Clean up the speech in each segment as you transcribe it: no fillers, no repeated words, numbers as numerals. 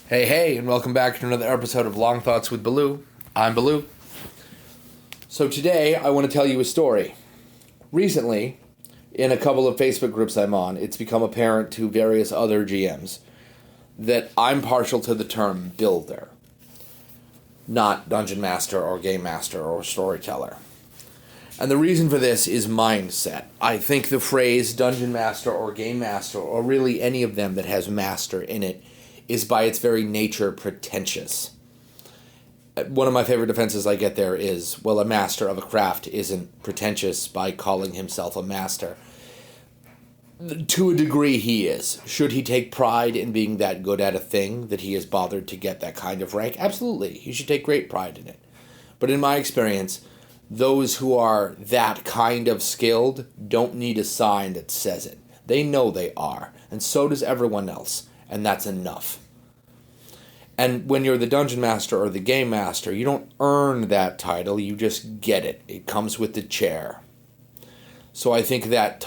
Hey, and welcome back to another episode of Long Thoughts with Baloo. I'm Baloo. So today, I want to tell you a story. Recently, in a couple of Facebook groups I'm on, it's become apparent to various other GMs that I'm partial to the term builder, not dungeon master or game master or storyteller. And the reason for this is mindset. I think the phrase dungeon master or game master, or really any of them that has master in it, is by its very nature pretentious. One of my favorite defenses I get there is, well, a master of a craft isn't pretentious by calling himself a master. To a degree he is. Should he take pride in being that good at a thing that he has bothered to get that kind of rank? Absolutely. He should take great pride in it. But in my experience, those who are that kind of skilled don't need a sign that says it. They know they are, and so does everyone else, and that's enough. And when you're the dungeon master or the game master, you don't earn that title, you just get it. It comes with the chair. So I think that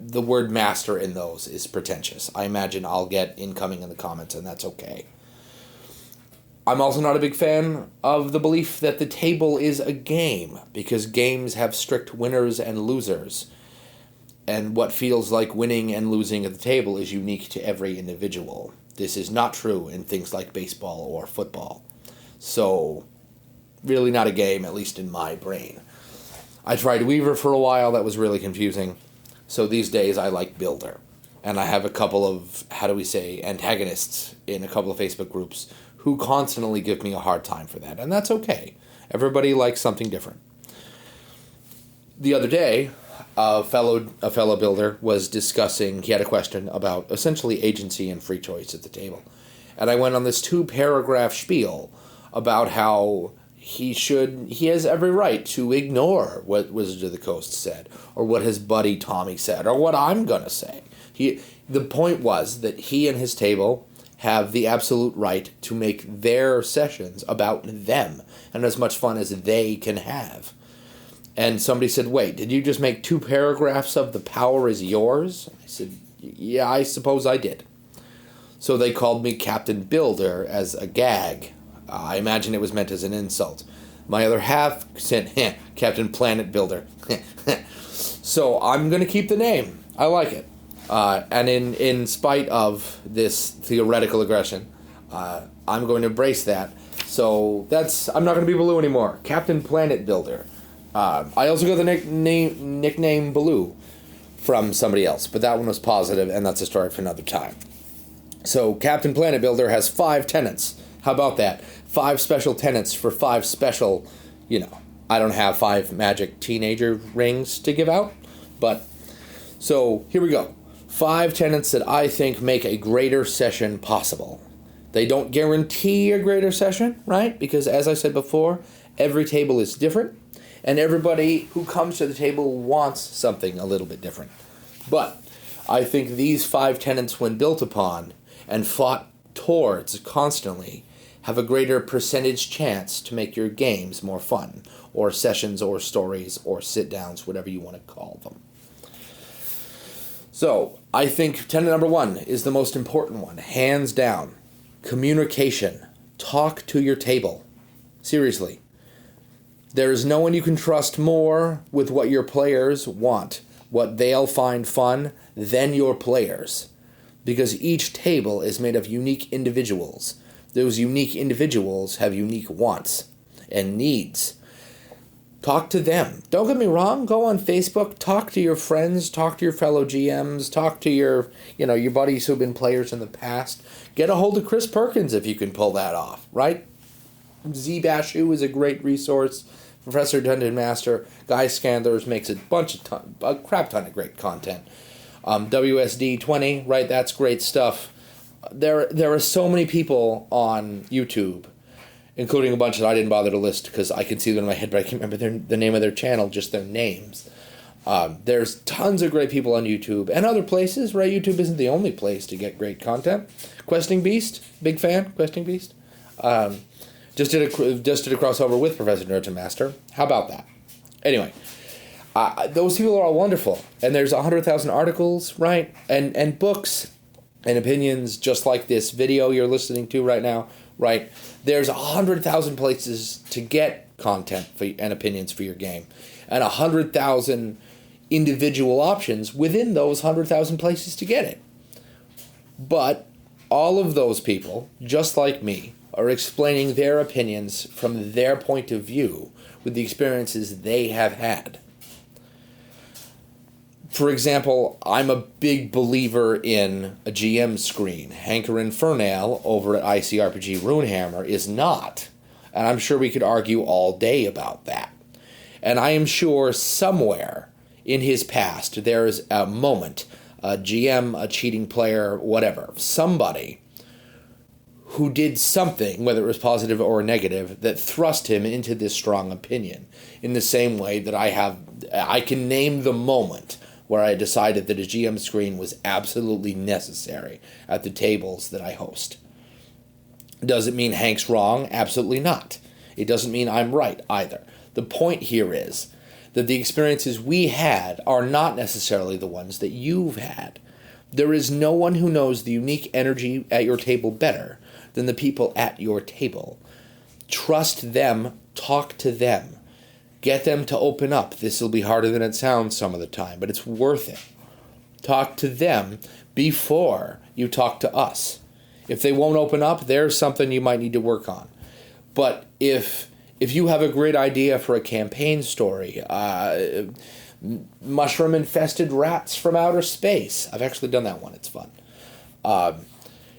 the word master in those is pretentious. I imagine I'll get incoming in the comments, and that's okay. I'm also not a big fan of the belief that the table is a game, because games have strict winners and losers. And what feels like winning and losing at the table is unique to every individual. This is not true in things like baseball or football. So, really not a game, at least in my brain. I tried Weaver for a while, that was really confusing. So these days I like Builder. And I have a couple of, antagonists in a couple of Facebook groups who constantly give me a hard time for that. And that's okay. Everybody likes something different. The other day, a fellow builder was discussing, he had a question about essentially agency and free choice at the table. And I went on this 2-paragraph spiel about how he has every right to ignore what Wizards of the Coast said, or what his buddy Tommy said, or what I'm going to say. The point was that he and his table have the absolute right to make their sessions about them, and as much fun as they can have. And somebody said, wait, did you just make 2 paragraphs of the power is yours? I said, yeah, I suppose I did. So they called me Captain Builder as a gag. I imagine it was meant as an insult. My other half said, Captain Planet Builder. So I'm going to keep the name. I like it. And in spite of this theoretical aggression, I'm going to embrace that. So I'm not going to be Baloo anymore. Captain Planet Builder. I also got the nickname Baloo from somebody else, but that one was positive, and that's a story for another time. So Captain Planet Builder has 5 tenants. How about that? 5 special tenants for 5 special, I don't have 5 magic teenager rings to give out, but so here we go. 5 tenants that I think make a greater session possible. They don't guarantee a greater session, right? Because as I said before, every table is different. And everybody who comes to the table wants something a little bit different. But I think these 5 tenets, when built upon and fought towards constantly, have a greater percentage chance to make your games more fun, or sessions, or stories, or sit-downs, whatever you want to call them. So, I think tenet number 1 is the most important one, hands down. Communication. Talk to your table. Seriously. There is no one you can trust more with what your players want, what they'll find fun, than your players. Because each table is made of unique individuals. Those unique individuals have unique wants and needs. Talk to them. Don't get me wrong, go on Facebook, talk to your friends, talk to your fellow GMs, talk to your buddies who've been players in the past. Get a hold of Chris Perkins if you can pull that off, right? Z-Bashu is a great resource. Professor Dungeon Master, Guy Scandlers makes a crap ton of great content. WSD20, right, that's great stuff. There are so many people on YouTube, including a bunch that I didn't bother to list because I can see them in my head, but I can't remember the name of their channel, just their names. There's tons of great people on YouTube and other places, right? YouTube isn't the only place to get great content. Questing Beast, big fan, Questing Beast. Just did a crossover with Professor Dungeon Master. How about that? Anyway, those people are all wonderful, and there's 100,000 articles, right? And books and opinions, just like this video you're listening to right now, right? There's 100,000 places to get content and opinions for your game, and 100,000 individual options within those 100,000 places to get it. But all of those people, just like me, are explaining their opinions from their point of view with the experiences they have had. For example, I'm a big believer in a GM screen. Hanker Infernal over at ICRPG Runehammer is not. And I'm sure we could argue all day about that. And I am sure somewhere in his past there is a moment, a GM, a cheating player, whatever, somebody who did something, whether it was positive or negative, that thrust him into this strong opinion. In the same way that I can name the moment where I decided that a GM screen was absolutely necessary at the tables that I host. Does it mean Hank's wrong? Absolutely not. It doesn't mean I'm right either. The point here is that the experiences we had are not necessarily the ones that you've had. There is no one who knows the unique energy at your table better than the people at your table. Trust them, talk to them. Get them to open up. This will be harder than it sounds some of the time, but it's worth it. Talk to them before you talk to us. If they won't open up, there's something you might need to work on. But if you have a great idea for a campaign story, mushroom-infested rats from outer space. I've actually done that one. It's fun.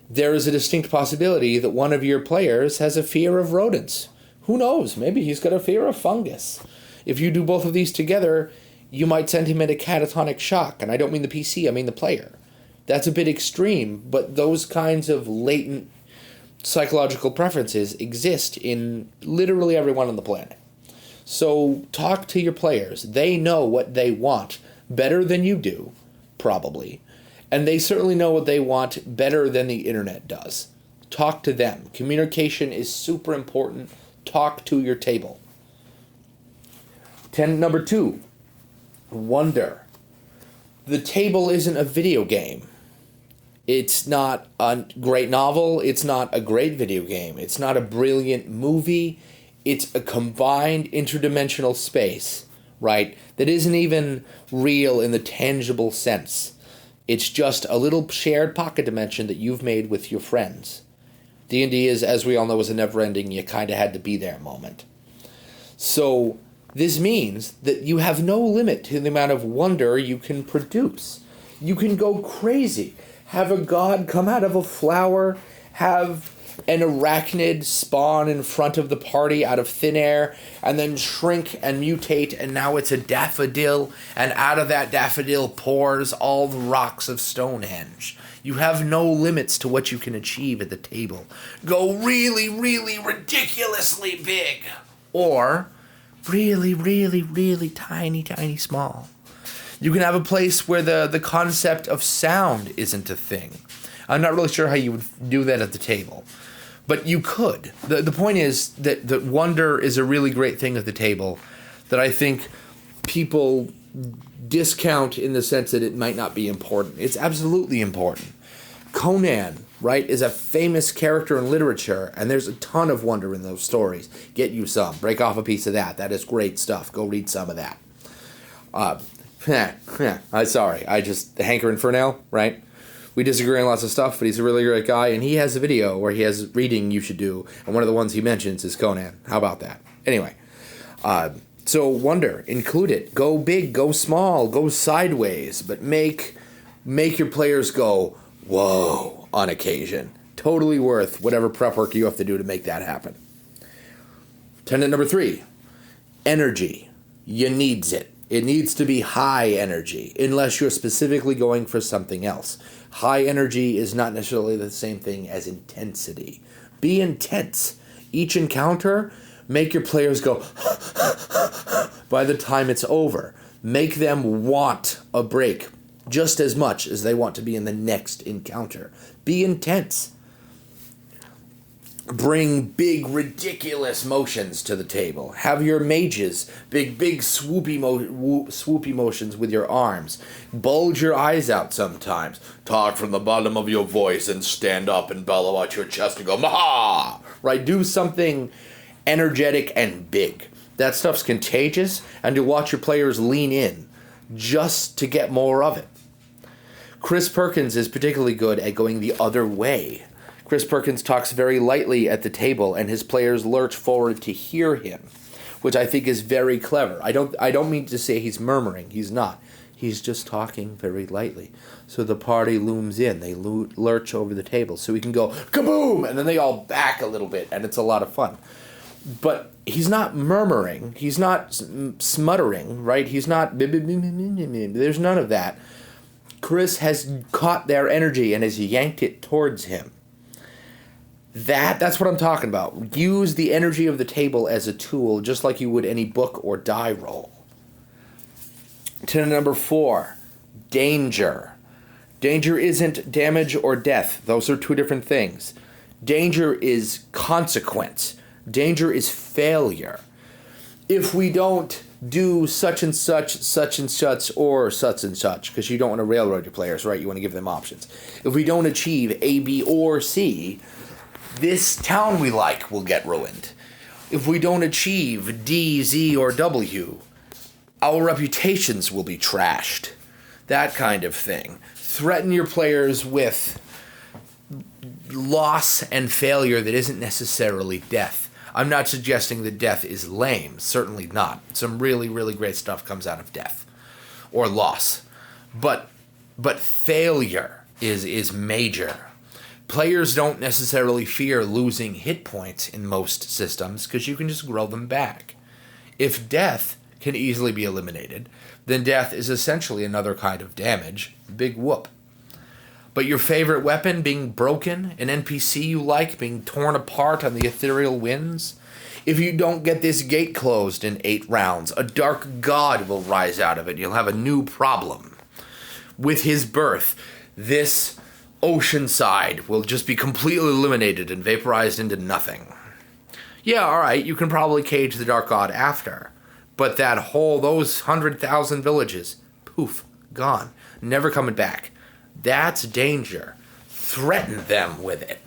There is a distinct possibility that one of your players has a fear of rodents. Who knows? Maybe he's got a fear of fungus. If you do both of these together, you might send him into catatonic shock. And I don't mean the PC, I mean the player. That's a bit extreme, but those kinds of latent psychological preferences exist in literally everyone on the planet. So talk to your players. They know what they want better than you do, probably. And they certainly know what they want better than the internet does. Talk to them. Communication is super important. Talk to your table. Number 2, wonder. The table isn't a video game. It's not a great novel. It's not a great video game. It's not a brilliant movie. It's a combined interdimensional space, right, that isn't even real in the tangible sense. It's just a little shared pocket dimension that you've made with your friends. D&D is, as we all know, is a never-ending, you kind of had to be there moment. So this means that you have no limit to the amount of wonder you can produce. You can go crazy. Have a god come out of a flower, have an arachnid spawn in front of the party out of thin air, and then shrink and mutate, and now it's a daffodil, and out of that daffodil pours all the rocks of Stonehenge. You have no limits to what you can achieve at the table. Go really, really ridiculously big, or really, really, really tiny, tiny small. You can have a place where the concept of sound isn't a thing. I'm not really sure how you would do that at the table. But you could. The point is that wonder is a really great thing at the table that I think people discount in the sense that it might not be important. It's absolutely important. Conan, right, is a famous character in literature, and there's a ton of wonder in those stories. Get you some. Break off a piece of that. That is great stuff. Go read some of that. Hanker Infernal, right? We disagree on lots of stuff, but he's a really great guy, and he has a video where he has reading you should do, and one of the ones he mentions is Conan. How about that? Anyway, so wonder, include it. Go big, go small, go sideways, but make your players go, whoa, on occasion. Totally worth whatever prep work you have to do to make that happen. Tenet number 3, energy. You needs it. It needs to be high energy, unless you're specifically going for something else. High energy is not necessarily the same thing as intensity. Be intense. Each encounter, make your players go by the time it's over. Make them want a break just as much as they want to be in the next encounter. Be intense. bring big, ridiculous motions to the table. Have your mages big, swoopy motions with your arms. Bulge your eyes out sometimes. Talk from the bottom of your voice and stand up and bellow out your chest and go, Maha! Right? Do something energetic and big. That stuff's contagious, and you'll watch your players lean in just to get more of it. Chris Perkins is particularly good at going the other way. Chris Perkins talks very lightly at the table, and his players lurch forward to hear him, which I think is very clever. I don't mean to say he's murmuring. He's not. He's just talking very lightly. So the party looms in. They lurch over the table. So he can go, kaboom! And then they all back a little bit, and it's a lot of fun. But he's not murmuring. He's not smuttering, right? He's not... There's none of that. Chris has caught their energy and has yanked it towards him. That's what I'm talking about. Use the energy of the table as a tool, just like you would any book or die roll. To number 4, danger. Danger isn't damage or death. Those are two different things. Danger is consequence. Danger is failure. If we don't do such and such, or such and such, because you don't want to railroad your players, right? You want to give them options. If we don't achieve A, B, or C, this town we like will get ruined. If we don't achieve D, Z, or W, our reputations will be trashed. That kind of thing. Threaten your players with loss and failure that isn't necessarily death. I'm not suggesting that death is lame. Certainly not. Some really, really great stuff comes out of death or loss. But failure is major. Players don't necessarily fear losing hit points in most systems because you can just grow them back. If death can easily be eliminated, then death is essentially another kind of damage. Big whoop. But your favorite weapon being broken, an NPC you like being torn apart on the ethereal winds, if you don't get this gate closed in 8 rounds, a dark god will rise out of it. You'll have a new problem. With his birth, this Oceanside will just be completely eliminated and vaporized into nothing. Yeah, alright, you can probably cage the Dark God after, but those 100,000 villages, poof, gone, never coming back. That's danger. Threaten them with it.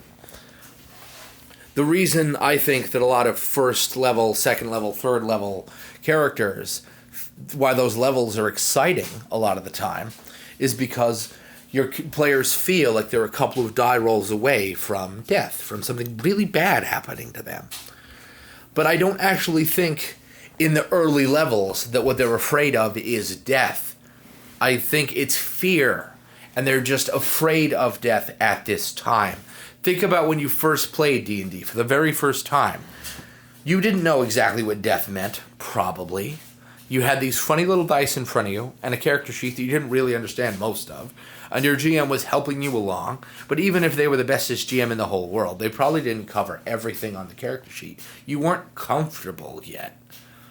The reason I think that a lot of first level, second level, third level characters, why those levels are exciting a lot of the time, is because your players feel like they're a couple of die rolls away from death, from something really bad happening to them. But I don't actually think in the early levels that what they're afraid of is death. I think it's fear, and they're just afraid of death at this time. Think about when you first played D&D for the very first time. You didn't know exactly what death meant, probably. You had these funny little dice in front of you and a character sheet that you didn't really understand most of, and your GM was helping you along, but even if they were the bestest GM in the whole world, they probably didn't cover everything on the character sheet. You weren't comfortable yet.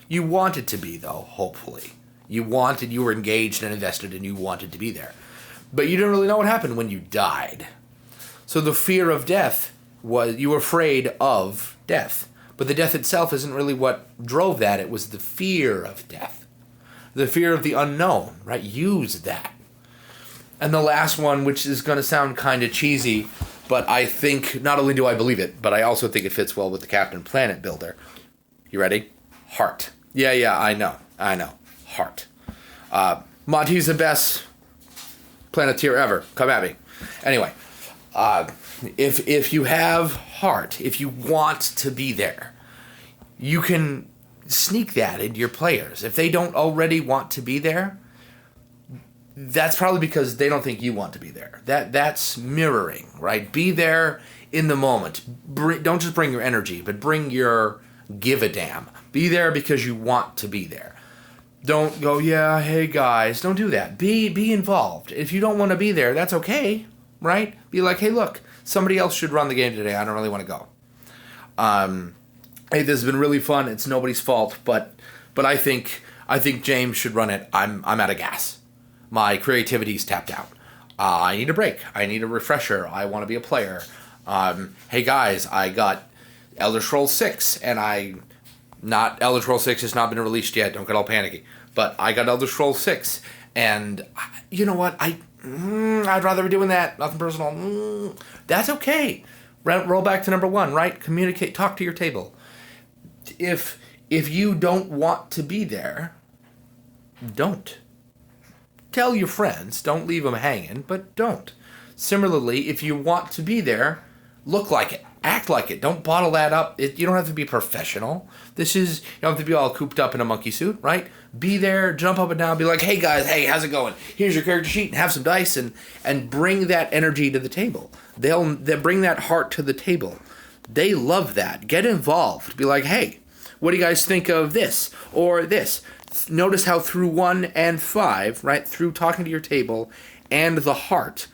You wanted to be, though, hopefully. You were engaged and invested, and you wanted to be there. But you didn't really know what happened when you died. So the fear of death was, you were afraid of death. But the death itself isn't really what drove that. It was the fear of death. The fear of the unknown, right? Use that. And the last one, which is going to sound kind of cheesy, but I think, not only do I believe it, but I also think it fits well with the Captain Planet builder. You ready? Heart. Yeah, I know. Heart. Monty's the best Planeteer ever. Come at me. Anyway, if you have heart, if you want to be there, you can sneak that into your players. If they don't already want to be there, that's probably because they don't think you want to be there. That's mirroring, right? Be there in the moment. Don't just bring your energy, but bring your give a damn. Be there because you want to be there. Don't go, yeah, hey guys. Don't do that. Be involved. If you don't want to be there, that's okay, right? Be like, hey, look, somebody else should run the game today. I don't really want to go. Hey, this has been really fun. It's nobody's fault, but I think James should run it. I'm out of gas. My creativity's tapped out. I need a break. I need a refresher. I want to be a player. Hey guys, I got Elder Scrolls 6, and Elder Scrolls 6 has not been released yet, don't get all panicky, but I got Elder Scrolls 6, and you know what, I'd rather be doing that, nothing personal, that's okay. Roll back to number 1, right? Communicate, talk to your table. If you don't want to be there, don't. Tell your friends, don't leave them hanging, but don't. Similarly, if you want to be there, look like it, act like it. Don't bottle that up. You don't have to be professional. You don't have to be all cooped up in a monkey suit, right? Be there, jump up and down, be like, hey guys, hey, how's it going? Here's your character sheet, and have some dice, and bring that energy to the table. They'll bring that heart to the table. They love that. Get involved. Be like, hey, what do you guys think of this or this? Notice how through 1 and 5, right, through talking to your table and the heart,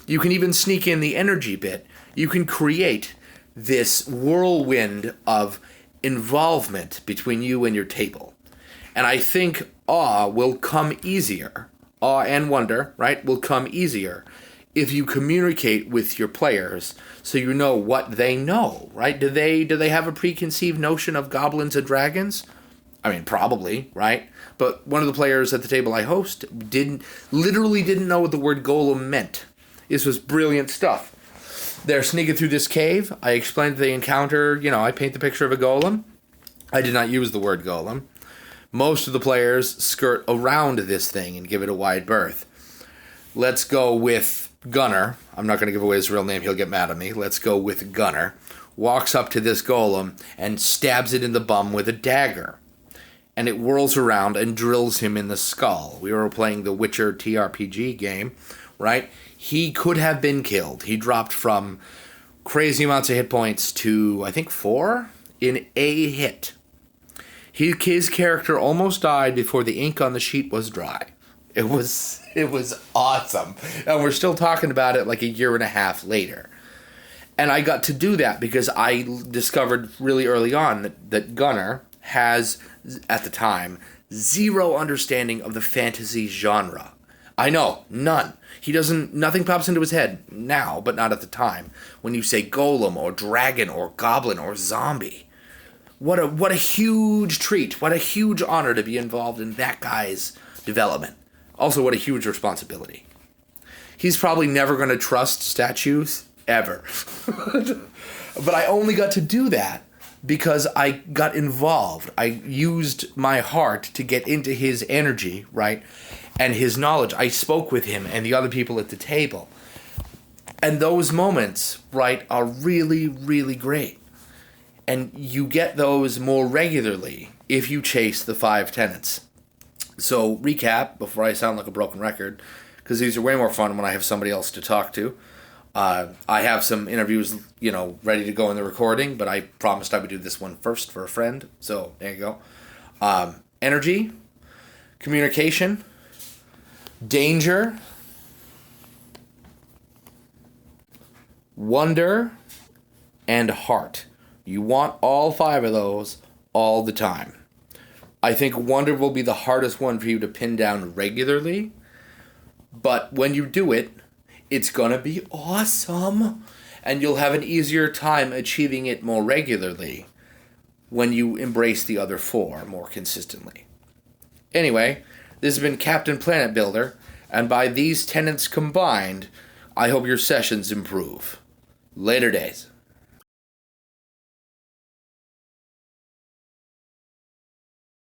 you can even sneak in the energy bit. You can create this whirlwind of involvement between you and your table. And I think awe will come easier. Awe and wonder, right, will come easier if you communicate with your players so you know what they know, right? Do they have a preconceived notion of goblins and dragons? I mean, probably, right? But one of the players at the table I host literally didn't know what the word golem meant. This was brilliant stuff. They're sneaking through this cave. I explained they encounter, I paint the picture of a golem. I did not use the word golem. Most of the players skirt around this thing and give it a wide berth. Let's go with Gunner. I'm not going to give away his real name. He'll get mad at me. Let's go with Gunner. Walks up to this golem and stabs it in the bum with a dagger. And it whirls around and drills him in the skull. We were playing the Witcher TRPG game, right? He could have been killed. He dropped from crazy amounts of hit points to, I think, 4 in a hit. His character almost died before the ink on the sheet was dry. It was awesome. And we're still talking about it like a year and a half later. And I got to do that because I discovered really early on that Gunner has, at the time, zero understanding of the fantasy genre. I know, none. Nothing pops into his head now, but not at the time. When you say golem or dragon or goblin or zombie. What a huge treat. What a huge honor to be involved in that guy's development. Also, what a huge responsibility. He's probably never going to trust statues, ever. But I only got to do that because I got involved. I used my heart to get into his energy, right? And his knowledge. I spoke with him and the other people at the table. And those moments, right, are really, really great. And you get those more regularly if you chase the 5 tenets. So, recap, before I sound like a broken record, because these are way more fun when I have somebody else to talk to. I have some interviews, ready to go in the recording, but I promised I would do this one first for a friend. So, there you go. Energy, communication, danger, wonder, and heart. You want all 5 of those all the time. I think wonder will be the hardest one for you to pin down regularly, but when you do it, it's going to be awesome, and you'll have an easier time achieving it more regularly when you embrace the other 4 more consistently. Anyway, this has been Captain Planet Builder, and by these tenets combined, I hope your sessions improve. Later days.